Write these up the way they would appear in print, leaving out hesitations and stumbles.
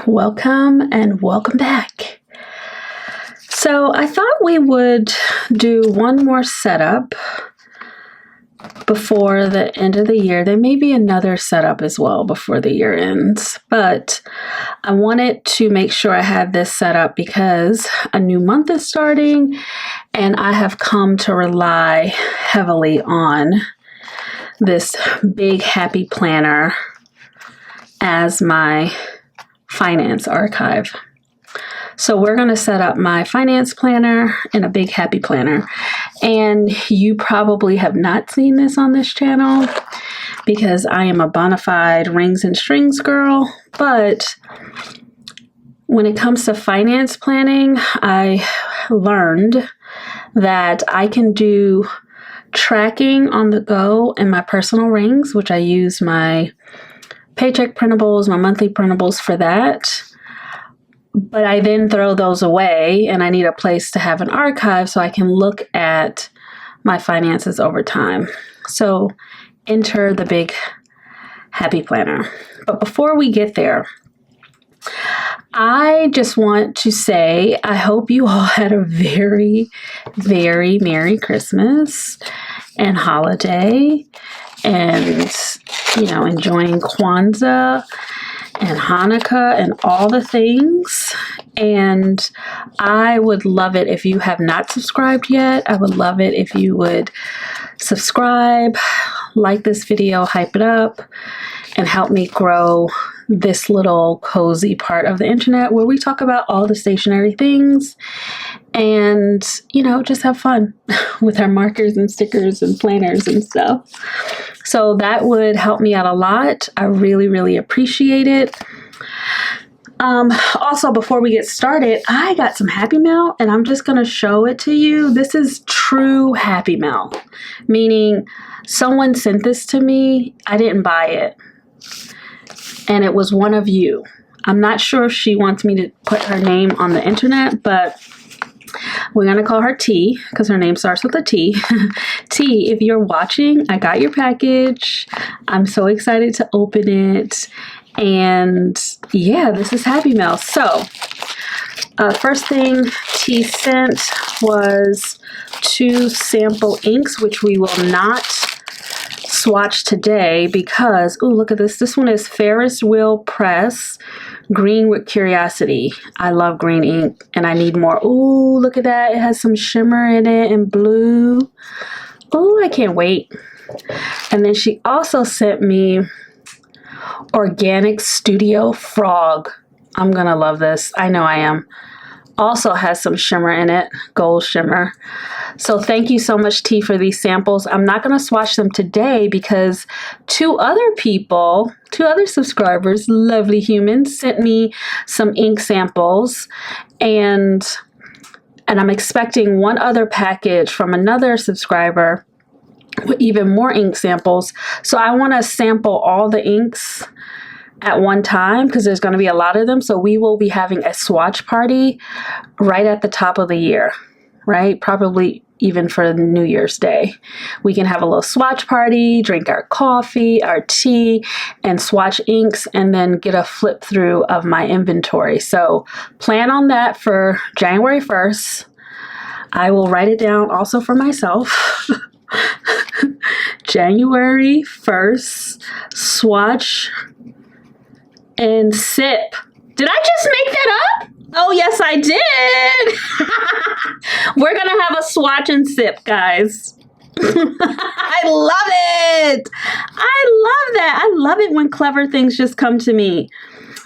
welcome and welcome back. So I thought we would do one more setup before the end of the year. There may be another setup as well before the year ends, but I wanted to make sure I had this set up because a new month is starting and I have come to rely heavily on this big happy planner as my finance archive. So we're going to set up my finance planner and a big happy planner. And you probably have not seen this on this channel because I am a bona fide rings and strings girl. But when it comes to finance planning, I learned that I can do tracking on the go in my personal rings, which I use my paycheck printables, my monthly printables for that. But I then throw those away and I need a place to have an archive so I can look at my finances over time. So enter the big happy planner. But before we get there, I just want to say I hope you all had a very, very Merry Christmas and holiday and, enjoying Kwanzaa and Hanukkah and all the things. And I would love it if you have not subscribed yet. I would love it if you would subscribe, like this video, hype it up, and help me grow this little cozy part of the internet where we talk about all the stationery things and, just have fun with our markers and stickers and planners and stuff. So that would help me out a lot. I really, really appreciate it. Also, before we get started, I got some Happy Mail and I'm just going to show it to you. This is true Happy Mail, meaning someone sent this to me. I didn't buy it. And it was one of you. I'm not sure if she wants me to put her name on the internet, but we're going to call her T because her name starts with a T. T, if you're watching, I got your package. I'm so excited to open it. And yeah, this is Happy Mail. So first thing T sent was 2 sample inks, which we will not swatch today because, oh, look at this. This one is Ferris Wheel Press Green with Curiosity. I love green ink and I need more. Oh, look at that. It has some shimmer in it and blue. Oh, I can't wait. And then she also sent me Organic Studio Frog. I'm gonna love this. I know I am. Also has some shimmer in it, gold shimmer. So thank you so much, T, for these samples. I'm not going to swatch them today because 2 other subscribers, lovely humans, sent me some ink samples, and I'm expecting one other package from another subscriber with even more ink samples. So I want to sample all the inks at one time because there's going to be a lot of them. So we will be having a swatch party right at the top of the year, right? Probably even for New Year's Day. We can have a little swatch party, drink our coffee, our tea, and swatch inks, and then get a flip through of my inventory. So plan on that for January 1st. I will write it down also for myself. January 1st, swatch and sip. Did I just make that up? Oh, yes, I did. We're going to have a swatch and sip, guys. I love it. I love that. I love it when clever things just come to me.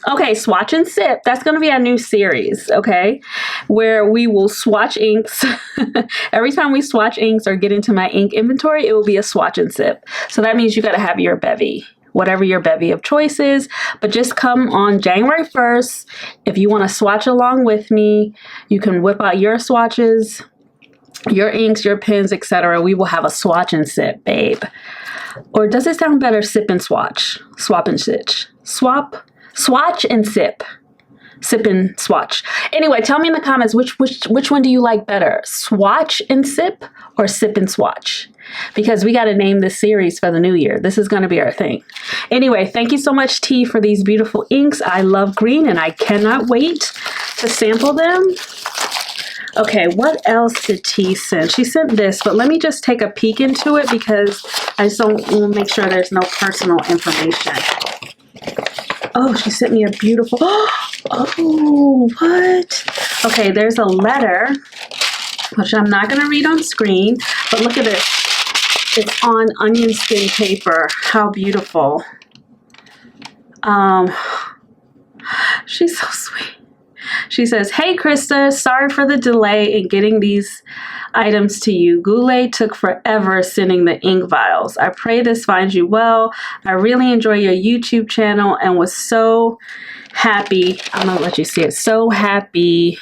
Okay, swatch and sip. That's going to be our new series, okay, where we will swatch inks. Every time we swatch inks or get into my ink inventory, it will be a swatch and sip. So that means you got to have your bevy, whatever your bevy of choice is, but just come on January 1st. If you want to swatch along with me, you can whip out your swatches, your inks, your pens, etc. We will have a swatch and sip, babe. Or does it sound better, sip and swatch? Swap and stitch. Swatch and sip. Sip and swatch. Anyway, tell me in the comments which one do you like better? Swatch and sip or sip and swatch? because we got to name this series for the new year. This is going to be our thing. Anyway, thank you so much, T, for these beautiful inks. I love green and I cannot wait to sample them. Okay, what else did T send? She sent this, but let me just take a peek into it because I just want to make sure there's no personal information. Oh, she sent me a beautiful, oh, what? Okay, there's a letter, which I'm not going to read on screen, but look at this. It's on onion skin paper. How beautiful. She's so sweet. She says, "Hey, Christa, sorry for the delay in getting these items to you. Goulet took forever sending the ink vials. I pray this finds you well. I really enjoy your YouTube channel and was so happy. I'm going to let you see it. So happy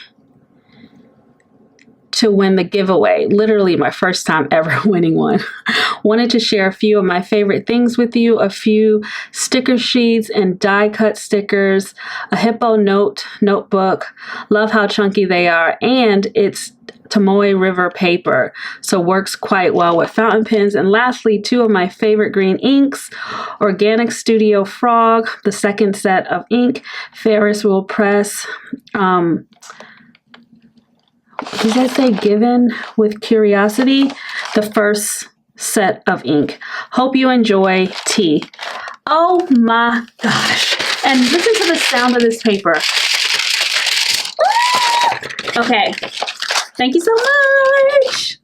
to win the giveaway. Literally my first time ever winning one. Wanted to share a few of my favorite things with you. A few sticker sheets and die cut stickers, a hippo notebook. Love how chunky they are. And it's Tomoe River paper, so works quite well with fountain pens. And lastly, two of my favorite green inks, Organic Studio Frog, the second set of ink, Ferris Wheel Press, does that say given with curiosity? The first set of ink. Hope you enjoy, T." Oh my gosh. And listen to the sound of this paper. Okay. Thank you so much.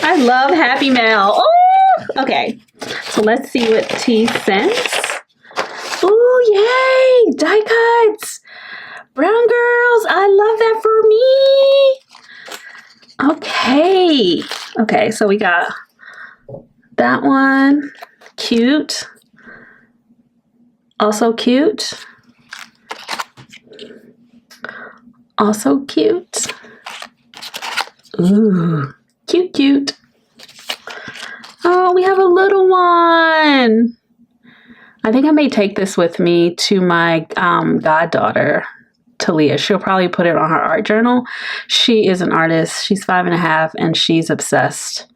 I love Happy Mail. Oh, okay. So let's see what T sends. Oh, yay. Die cuts. Brown girls. I love that for me. Okay. Okay, so we got that one. Cute. Also cute. Also cute. Ooh, cute, cute. Oh, we have a little one. I think I may take this with me to my goddaughter, Talia. She'll probably put it on her art journal. She is an artist. She's 5.5 and she's obsessed.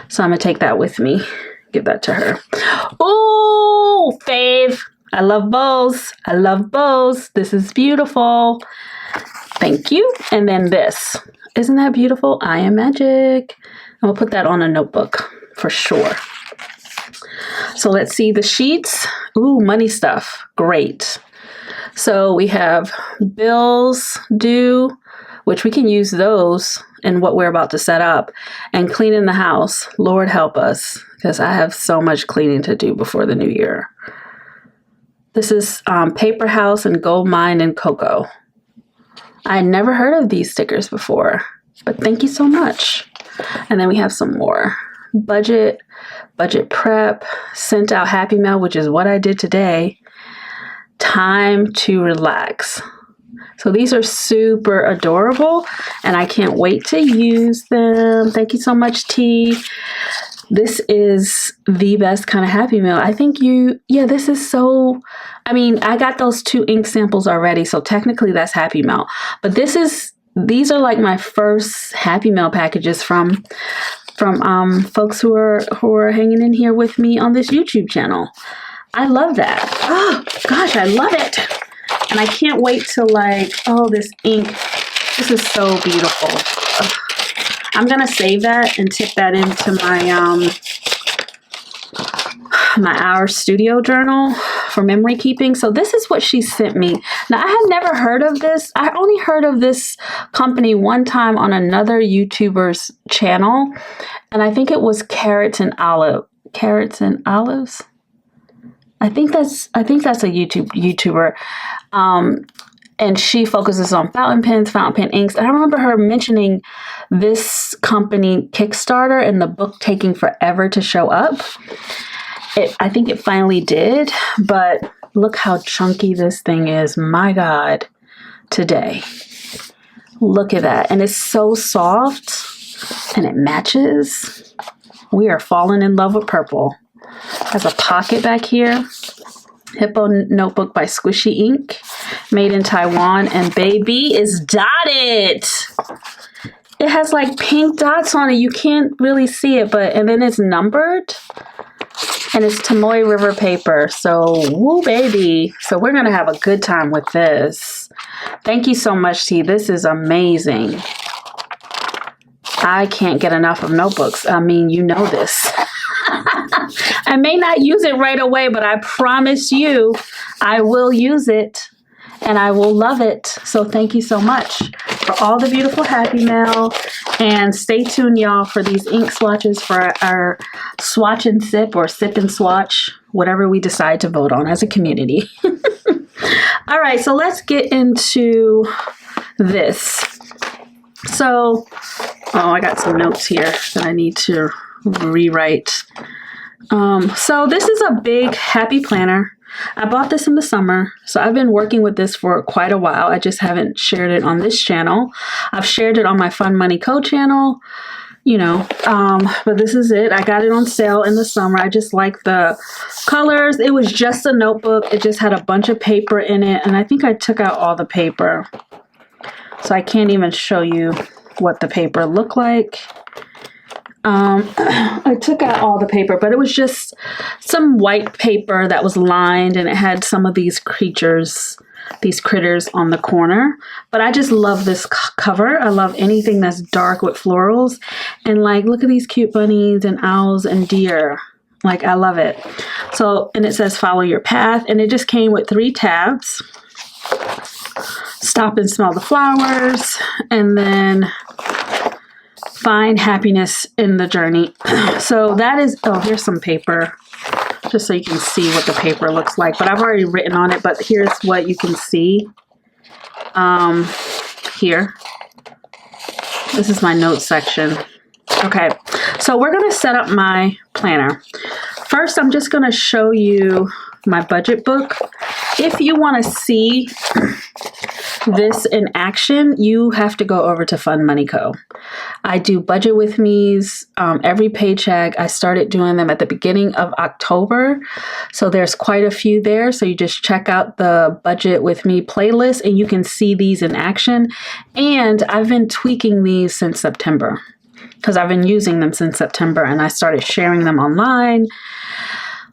So I'm gonna take that with me. Give that to her. Oh, fave. I love bows. I love bows. This is beautiful. Thank you. And then this. Isn't that beautiful? I Am Magic. And we'll put that on a notebook for sure. So let's see the sheets. Ooh, money stuff. Great. So we have bills due, which we can use those in what we're about to set up, and cleaning the house. Lord help us, because I have so much cleaning to do before the new year. This is Paper House and Gold Mine and Cocoa. I had never heard of these stickers before, but thank you so much. And then we have some more. Budget Prep, sent out Happy Mail, which is what I did today. Time to Relax. So these are super adorable and I can't wait to use them. Thank you so much, T. This is the best kind of Happy Mail. I think this is so, I mean, I got those 2 ink samples already, so technically that's Happy Mail. But these are like my first Happy Mail packages from folks who are hanging in here with me on this YouTube channel. I love that. Oh gosh, I love it. And I can't wait to this ink. This is so beautiful. Ugh. I'm gonna save that and tip that into my Our Studio journal for memory keeping. So this is what she sent me. Now I had never heard of this. I only heard of this company one time on another YouTuber's channel. And I think it was Carrots and Olives. I think that's a YouTuber. And she focuses on fountain pens, fountain pen inks. And I remember her mentioning this company Kickstarter and the book taking forever to show up. I think it finally did, but look how chunky this thing is. My God, today. Look at that. And it's so soft and it matches. We are falling in love with purple. Has a pocket back here. Hippo notebook by Squishy Ink, made in Taiwan, and baby is dotted. it has like pink dots on it. You can't really see it, and then it's numbered. And it's Tomoe River paper. So, woo baby. So we're going to have a good time with this. Thank you so much, T. This is amazing. I can't get enough of notebooks. I mean, you know this. I may not use it right away, but I promise you I will use it. And I will love it. So thank you so much for all the beautiful Happy Mail. And stay tuned, y'all, for these ink swatches for our swatch and sip or sip and swatch, whatever we decide to vote on as a community. All right, so let's get into this. So, I got some notes here that I need to rewrite. So this is a big happy planner. I bought this in the summer, so I've been working with this for quite a while. I just haven't shared it on this channel. I've shared it on my Fun Money Co channel, but this is it. I got it on sale in the summer. I just like the colors. It was just a notebook. It just had a bunch of paper in it, and I think I took out all the paper. So I can't even show you what the paper looked like. I took out all the paper, but it was just some white paper that was lined, and it had some of these critters on the corner. But I just love this cover. I love anything that's dark with florals, and like, look at these cute bunnies and owls and deer. Like, I love it. So, and it says follow your path, and it just came with 3 tabs. Stop and smell the flowers, and then find happiness in the journey. So that is, here's some paper, just so you can see what the paper looks like. But I've already written on it, but here's what you can see. Here. This is my notes section. Okay, so we're going to set up my planner. First, I'm just going to show you my budget book. If you want to see this in action, you have to go over to Fun Money Co. I do budget with me's every paycheck. I started doing them at the beginning of October. So there's quite a few there. So you just check out the budget with me playlist and you can see these in action. And I've been tweaking these since September because I've been using them since September, and I started sharing them online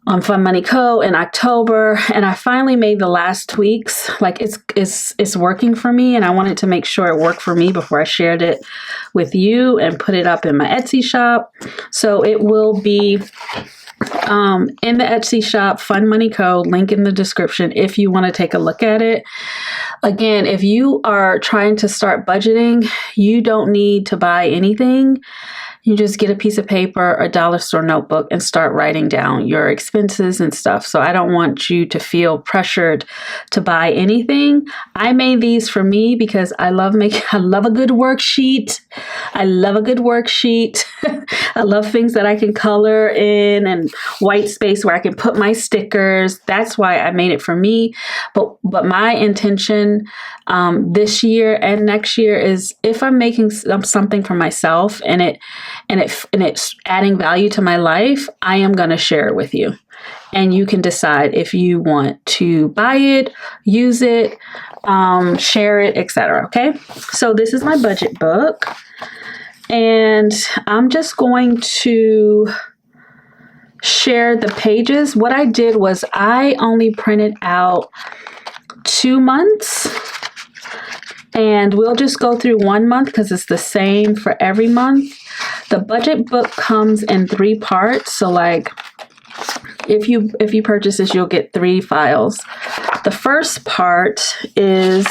on Fun Money Co. in October, and I finally made the last tweaks. Like, it's working for me, and I wanted to make sure it worked for me before I shared it with you and put it up in my Etsy shop. So it will be in the Etsy shop, Fun Money Co. Link in the description if you want to take a look at it. Again, if you are trying to start budgeting, you don't need to buy anything. You just get a piece of paper, a dollar store notebook, and start writing down your expenses and stuff. So I don't want you to feel pressured to buy anything. I made these for me because I love a good worksheet. I love a good worksheet. I love things that I can color in and white space where I can put my stickers. That's why I made it for me. But my intention this year and next year is, if I'm making something for myself and it's adding value to my life, I am going to share it with you. And you can decide if you want to buy it, use it, share it, etc. Okay? So this is my budget book. And I'm just going to share the pages. What I did was I only printed out 2 months. And we'll just go through 1 month because it's the same for every month. The budget book comes in 3 parts. So like, if you purchase this, you'll get 3 files. The first part is,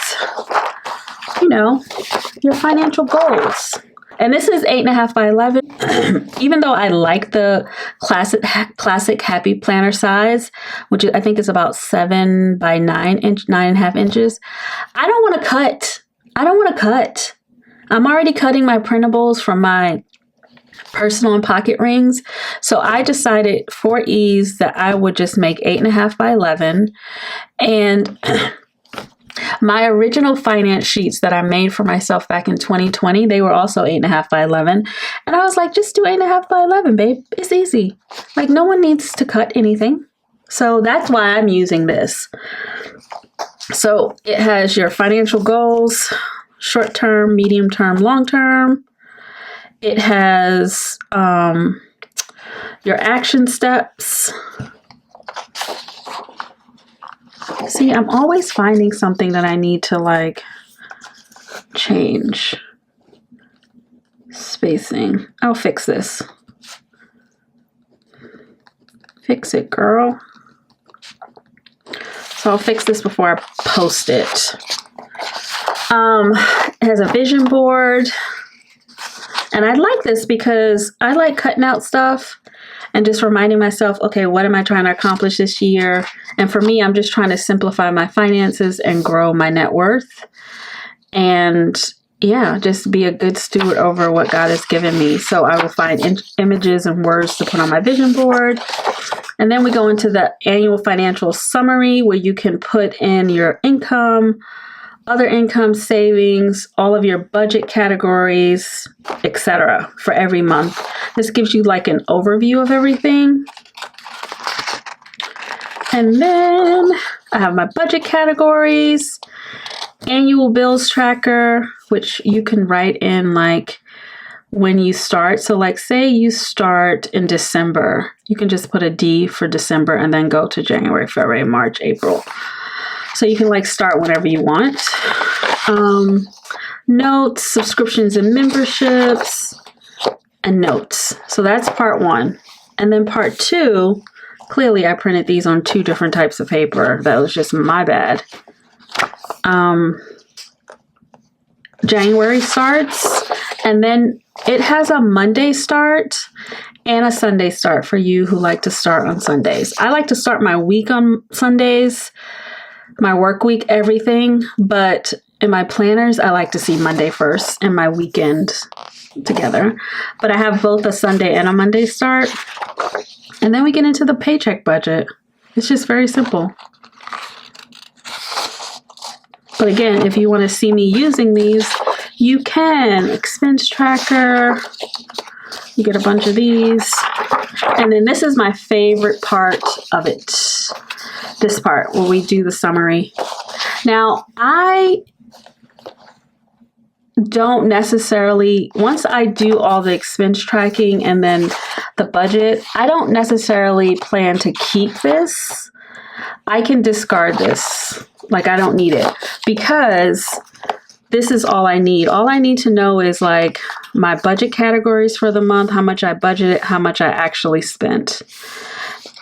your financial goals. And this is 8.5 by 11. Even though I like the classic Happy Planner size, which I think is about 7 by 9.5 inches, I don't want to cut. I'm already cutting my printables from my personal and pocket rings. So I decided for ease that I would just make 8.5 by 11. And my original finance sheets that I made for myself back in 2020, they were also 8.5 by 11. And I was like, just do 8.5 by 11, babe. It's easy. Like, no one needs to cut anything. So that's why I'm using this. So it has your financial goals, short term, medium term, long term. It has your action steps. See, I'm always finding something that I need to like change. Spacing. I'll fix this. Fix it, girl. So I'll fix this before I post it. It has a vision board. And I like this because I like cutting out stuff and just reminding myself, okay, what am I trying to accomplish this year? And for me, I'm just trying to simplify my finances and grow my net worth. And yeah, just be a good steward over what God has given me. So I will find images and words to put on my vision board. And then we go into the annual financial summary where you can put in your income, other income, savings, all of your budget categories, etc. for every month. This gives you like an overview of everything. And then I have my budget categories, annual bills tracker, which you can write in like when you start. So like say you start in December, you can just put a D for December and then go to January, February, March, April. So you can like start whenever you want. Notes, subscriptions and memberships, and notes. So that's part one. And then part two, clearly I printed these on two different types of paper. That was just my bad. January starts, and then it has a Monday start and a Sunday start for you who like to start on Sundays. I like to start my week on Sundays, my work week, everything, but in my planners, I like to see Monday first and my weekend together. But I have both a Sunday and a Monday start. And then we get into the paycheck budget. It's just very simple. But again, if you want to see me using these, you can. Expense tracker. You get a bunch of these. And then this is my favorite part of it. This part where we do the summary. Now, I don't necessarily, once I do all the expense tracking and then the budget, I don't necessarily plan to keep this. I can discard this. Like, I don't need it because this is all I need. All I need to know is like my budget categories for the month, how much I budgeted, how much I actually spent.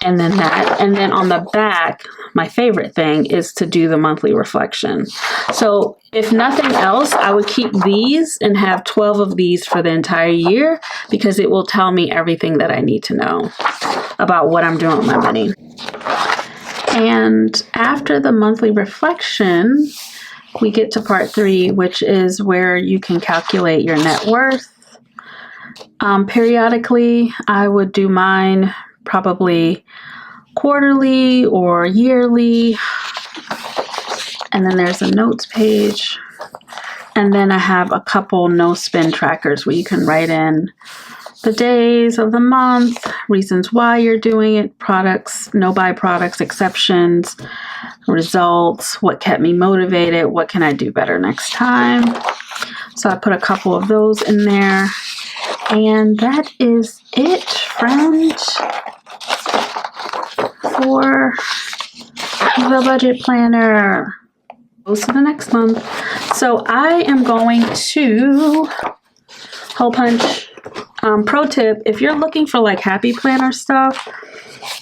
And then that. And then on the back, my favorite thing is to do the monthly reflection. So if nothing else, I would keep these and have 12 of these for the entire year because it will tell me everything that I need to know about what I'm doing with my money. And after the monthly reflection, we get to part 3, which is where you can calculate your net worth. Periodically, I would do mine probably quarterly or yearly. And then there's a notes page. And then I have a couple no spend trackers where you can write in the days of the month, reasons why you're doing it, products, no buy products, exceptions, results, what kept me motivated, what can I do better next time. So I put a couple of those in there. And that is it, friend, for the budget planner. Goes to the next month. So I am going to hole punch. Pro tip, if you're looking for like happy planner stuff,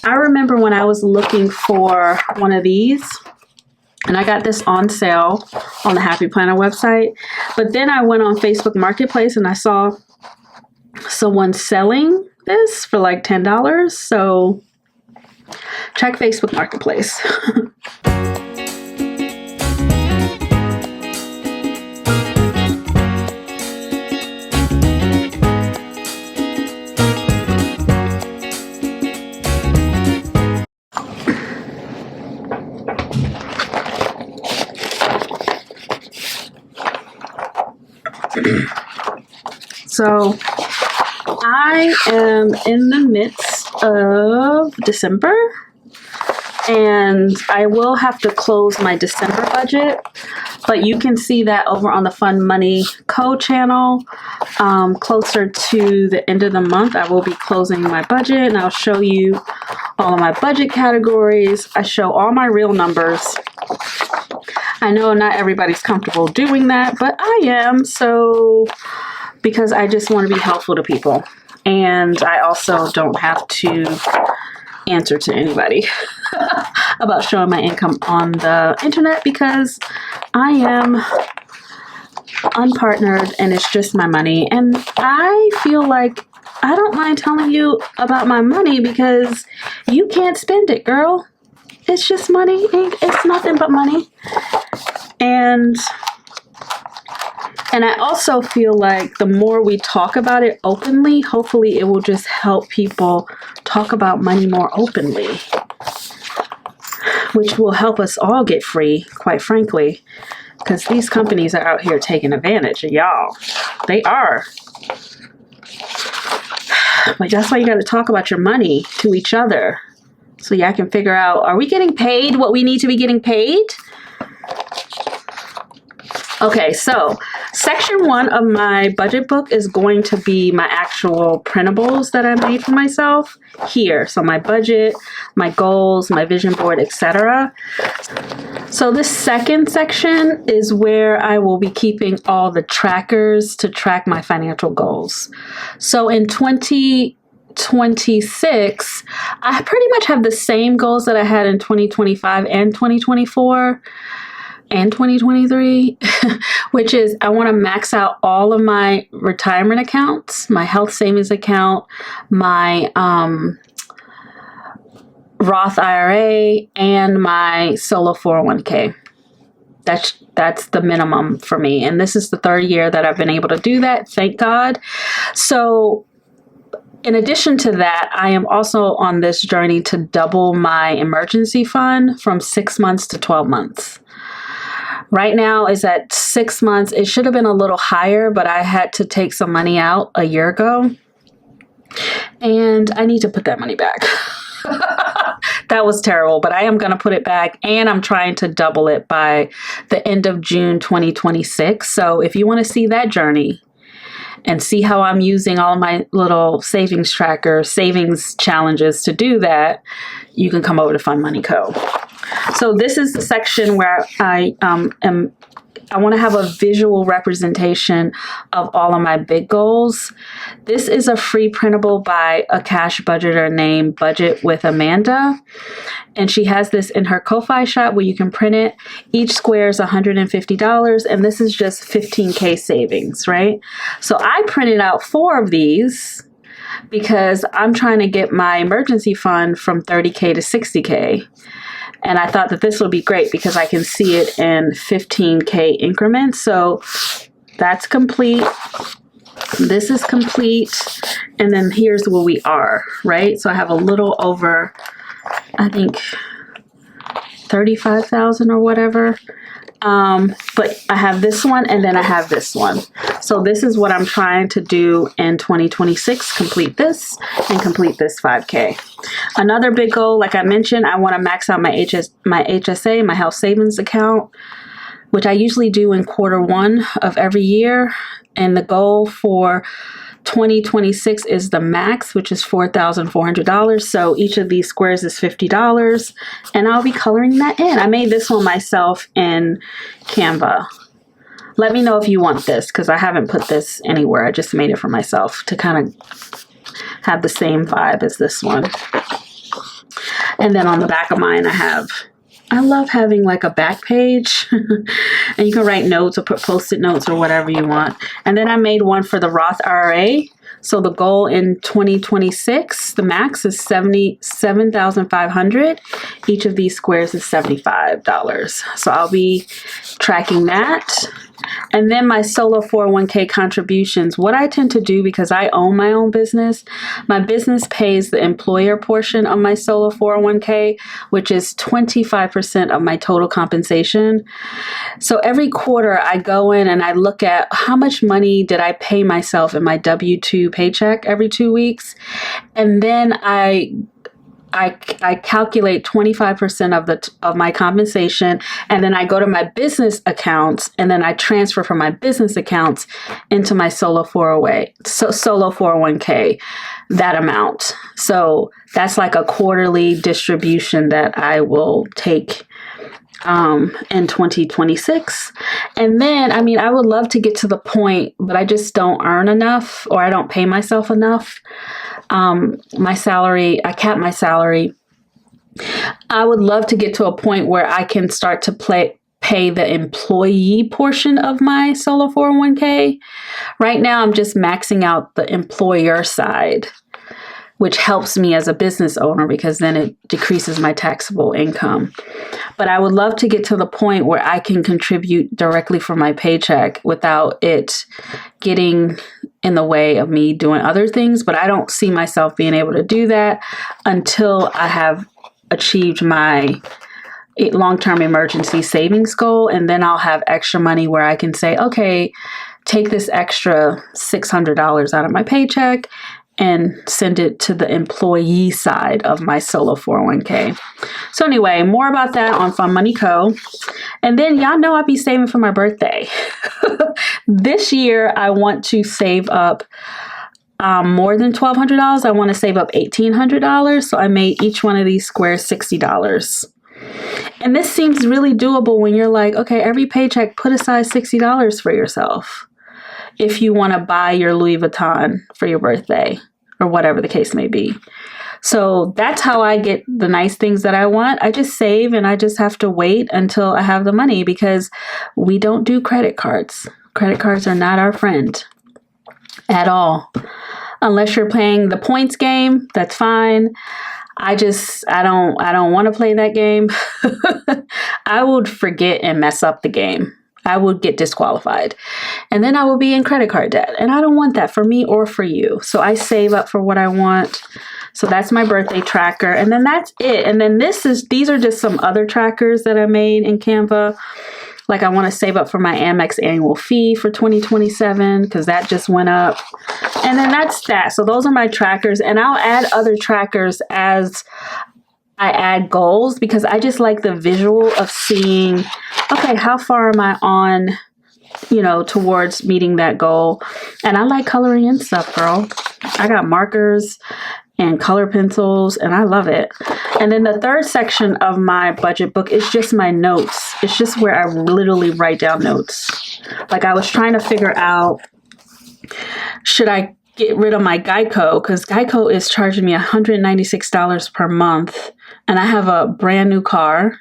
I remember when I was looking for one of these, and I got this on sale on the Happy Planner website, but then I went on Facebook Marketplace and I saw someone selling this for like $10. So check Facebook Marketplace. So I am in the midst of December, and I will have to close my December budget, But you can see that over on the Fun Money Co channel. Closer to the end of the month, I will be closing my budget, and I'll show you all of my budget categories. I show all my real numbers. I know not everybody's comfortable doing that, but I am, so because I just want to be helpful to people. And I also don't have to answer to anybody about showing my income on the internet because I am unpartnered and it's just my money. And I feel like I don't mind telling you about my money because you can't spend it, girl. It's just money. It's nothing but money. And I also feel like the more we talk about it openly, hopefully it will just help people talk about money more openly, which will help us all get free, quite frankly, because these companies are out here taking advantage of y'all. They are. But that's why you got to talk about your money to each other so y'all can figure out, are we getting paid what we need to be getting paid? Okay, so section 1 of my budget book is going to be my actual printables that I made for myself here. So my budget, my goals, my vision board, etc. So this second section is where I will be keeping all the trackers to track my financial goals. So in 2026, I pretty much have the same goals that I had in 2025 and 2024. And 2023, which is I want to max out all of my retirement accounts, my health savings account, my Roth IRA, and my solo 401k. That's the minimum for me. And this is the 3rd year that I've been able to do that. Thank God. So in addition to that, I am also on this journey to double my emergency fund from 6 months to 12 months. Right now is at 6 months. It should have been a little higher, but I had to take some money out a year ago. And I need to put that money back. That was terrible, but I am going to put it back. And I'm trying to double it by the end of June 2026. So if you want to see that journey and see how I'm using all my little savings tracker, savings challenges to do that, you can come over to Fun Money Co. So this is the section where I want to have a visual representation of all of my big goals. This is a free printable by a cash budgeter named Budget with Amanda. And she has this in her Ko-Fi shop where you can print it. Each square is $150, and this is just 15K savings, right? So I printed out 4 of these because I'm trying to get my emergency fund from 30K to 60K. And I thought that this would be great because I can see it in 15K increments. So that's complete. This is complete. And then here's where we are, right? So I have a little over, I think, 35,000 or whatever. But I have this one and then I have this one. So this is what I'm trying to do in 2026, complete this and complete this 5K. Another big goal, like I mentioned, I want to max out my HSA, my health savings account, which I usually do in Q1 of every year. And the goal for 2026 is the max, which is $4,400. So each of these squares is $50, and I'll be coloring that in. I made this one myself in Canva. Let me know if you want this because I haven't put this anywhere. I just made it for myself to kind of have the same vibe as this one. And then on the back of mine, I love having like a back page and you can write notes or put post-it notes or whatever you want. And then I made one for the Roth IRA. So the goal in 2026, the max is $77,500. Each of these squares is $75. So I'll be tracking that. And then my solo 401k contributions, what I tend to do because I own my own business, my business pays the employer portion of my solo 401k, which is 25% of my total compensation. So every quarter I go in and I look at how much money did I pay myself in my W-2 paycheck every 2 weeks. And then I I calculate 25% of my compensation, and then I go to my business accounts, and then I transfer from my business accounts into my solo 401k, that amount. So that's like a quarterly distribution that I will take in 2026. And then, I mean, I would love to get to the point, but I just don't earn enough, or I don't pay myself enough. My salary, I cap my salary. I would love to get to a point where I can start to pay the employee portion of my solo 401k. Right now, I'm just maxing out the employer side, which helps me as a business owner because then it decreases my taxable income. But I would love to get to the point where I can contribute directly from my paycheck without it getting in the way of me doing other things. But I don't see myself being able to do that until I have achieved my long-term emergency savings goal. And then I'll have extra money where I can say, okay, take this extra $600 out of my paycheck and send it to the employee side of my solo 401k. So anyway, more about that on Fun Money Co. And then y'all know I'll be saving for my birthday. This year, I want to save up more than $1,200. I want to save up $1,800. So I made each one of these squares $60. And this seems really doable when you're like, okay, every paycheck, put aside $60 for yourself if you want to buy your Louis Vuitton for your birthday or whatever the case may be. So that's how I get the nice things that I want. I just save, and I just have to wait until I have the money because we don't do credit cards. Credit cards are not our friend at all. Unless you're playing the points game, that's fine. I don't want to play that game. I would forget and mess up the game. I would get disqualified. And then I will be in credit card debt. And I don't want that for me or for you. So I save up for what I want. So that's my birthday tracker. And then that's it. And then these are just some other trackers that I made in Canva. Like I want to save up for my Amex annual fee for 2027 because that just went up. And then that's that. So those are my trackers. And I'll add other trackers as I add goals because I just like the visual of seeing, okay, how far am I on, towards meeting that goal? And I like coloring in stuff, girl. I got markers and color pencils, and I love it. And then the third section of my budget book is just my notes. It's just where I literally write down notes. Like I was trying to figure out, should I get rid of my Geico? Because Geico is charging me $196 per month. And I have a brand new car.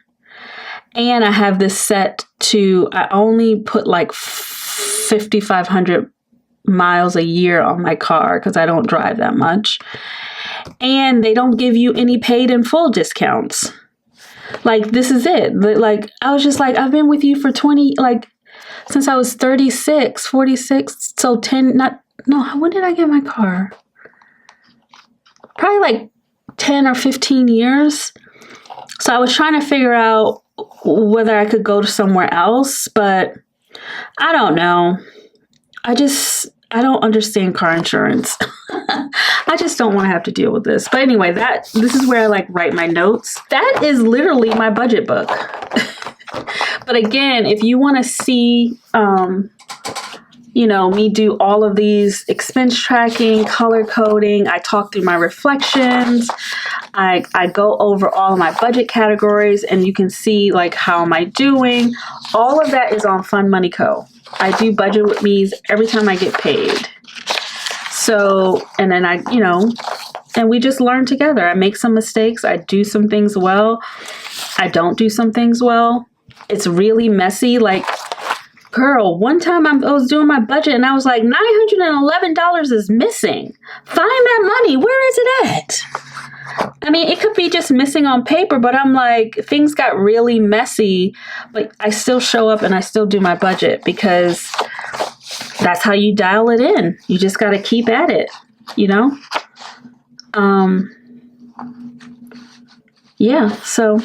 And I have this set to, I only put like 5,500 miles a year on my car because I don't drive that much. And they don't give you any paid in full discounts. Like, this is it. Like, I was just like, I've been with you for since I was 36, 46. So when did I get my car? Probably like 10 or 15 years. So I was trying to figure out whether I could go to somewhere else, but I don't know. I don't understand car insurance. I just don't want to have to deal with this. But anyway, this is where I write my notes. That is literally my budget book. But again, if you want to see, me do all of these expense tracking, color coding, I talk through my reflections. I go over all of my budget categories, and you can see how am I doing. All of that is on Fun Money Co. I do budget with me's every time I get paid. So, and then and we just learn together. I make some mistakes. I do some things well. I don't do some things well. It's really messy. Girl, one time I was doing my budget and I was like, $911 is missing. Find that money. Where is it at? I mean, it could be just missing on paper, but I'm like, things got really messy, but I still show up and I still do my budget because that's how you dial it in. You just got to keep at it, Yeah, so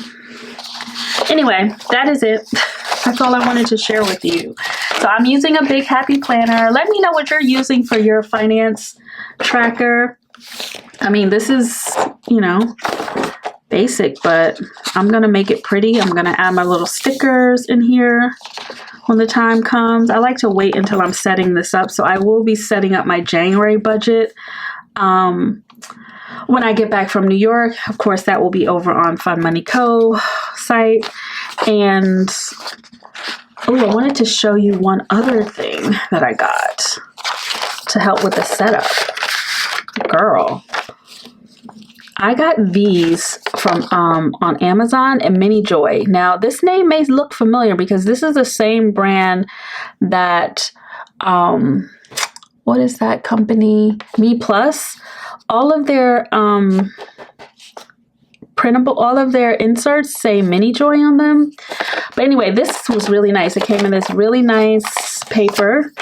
anyway, that is it. That's all I wanted to share with you. So I'm using a Big Happy Planner. Let me know what you're using for your finance tracker. I mean, this is, basic, but I'm gonna make it pretty. I'm gonna add my little stickers in here when the time comes. I like to wait until I'm setting this up, so I will be setting up my January budget when I get back from New York. Of course, that will be over on Fun Money Co. site. And oh, I wanted to show you one other thing that I got to help with the setup. Girl, I got these from on Amazon and Mini Joy. Now, this name may look familiar because this is the same brand that what is that company? Me Plus. All of their printable, all of their inserts say Mini Joy on them. But anyway, this was really nice. It came in this really nice paper.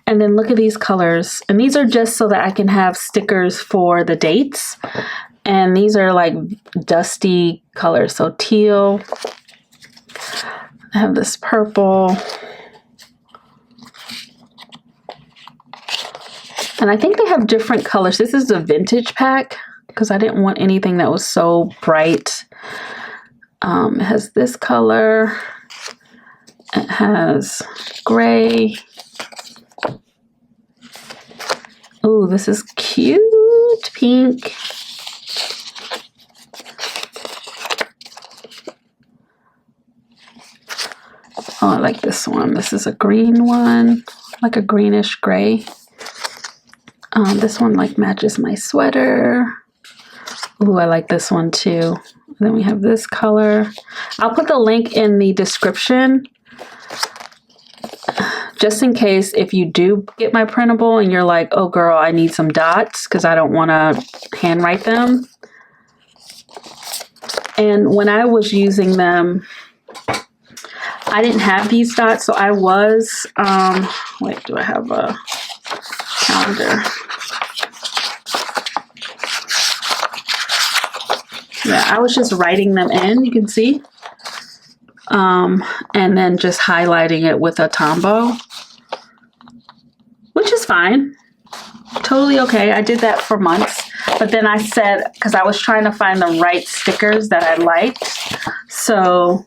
And then look at these colors. And these are just so that I can have stickers for the dates. And these are like dusty colors. So teal. I have this purple. And I think they have different colors. This is a vintage pack because I didn't want anything that was so bright. It has this color. It has gray. Oh, this is cute. Pink. Oh, I like this one. This is a green one, like a greenish gray. This one like matches my sweater. Ooh, I like this one too. And then we have this color. I'll put the link in the description just in case if you do get my printable and you're like, oh girl, I need some dots because I don't want to handwrite them. And when I was using them, I didn't have these dots, so I was, wait, do I have a calendar? Yeah, I was just writing them in, you can see. And then just highlighting it with a Tombow, which is fine. Totally okay. I did that for months. But then I said, because I was trying to find the right stickers that I liked. So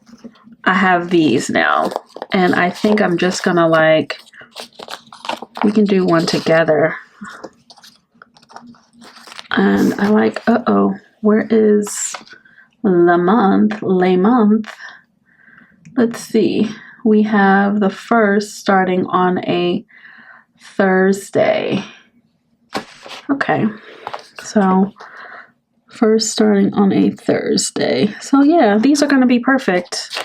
I have these now. And I think I'm just going to like, we can do one together. And I like, uh-oh. Where is the month? Le month. Let's see. We have the first starting on a Thursday. Okay. So first starting on a Thursday. So yeah, these are going to be perfect.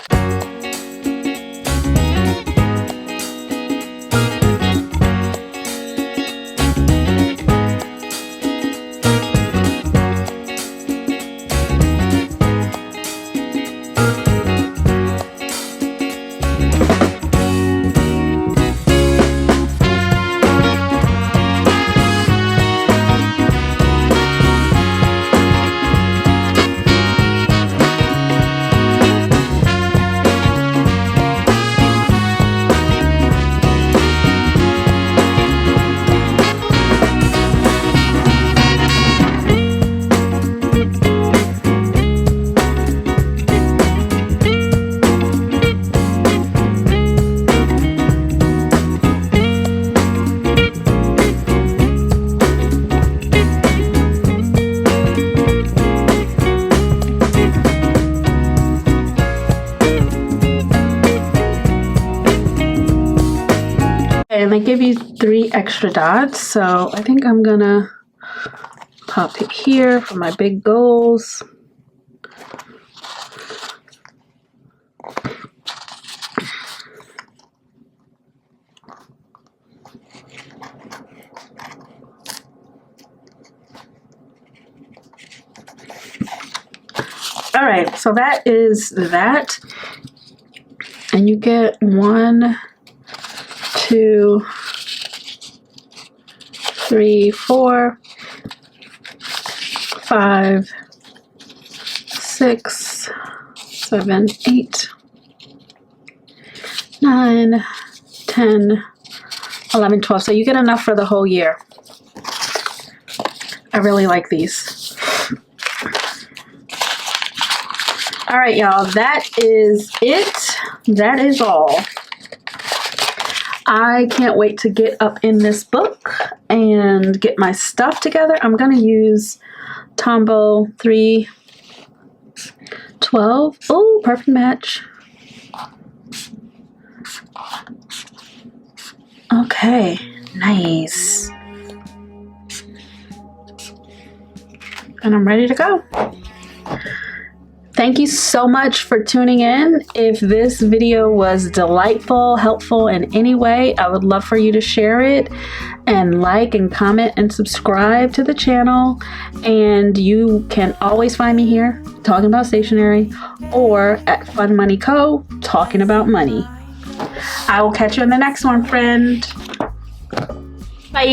And they give you 3 extra dots, so I think I'm gonna pop it here for my big goals. All right, so that is that. And you get 1, 2, 3, 4, 5, 6, 7, 8, 9, 10, 11, 12. So you get enough for the whole year. I really like these. All right, y'all, that is it. That is all. I can't wait to get up in this book and get my stuff together. I'm going to use Tombow 312. Oh, perfect match. Okay, nice. And I'm ready to go. Thank you so much for tuning in. If this video was delightful, helpful in any way, I would love for you to share it and like and comment and subscribe to the channel. And you can always find me here talking about stationery or at Fun Money Co. talking about money. I will catch you in the next one, friend. Bye.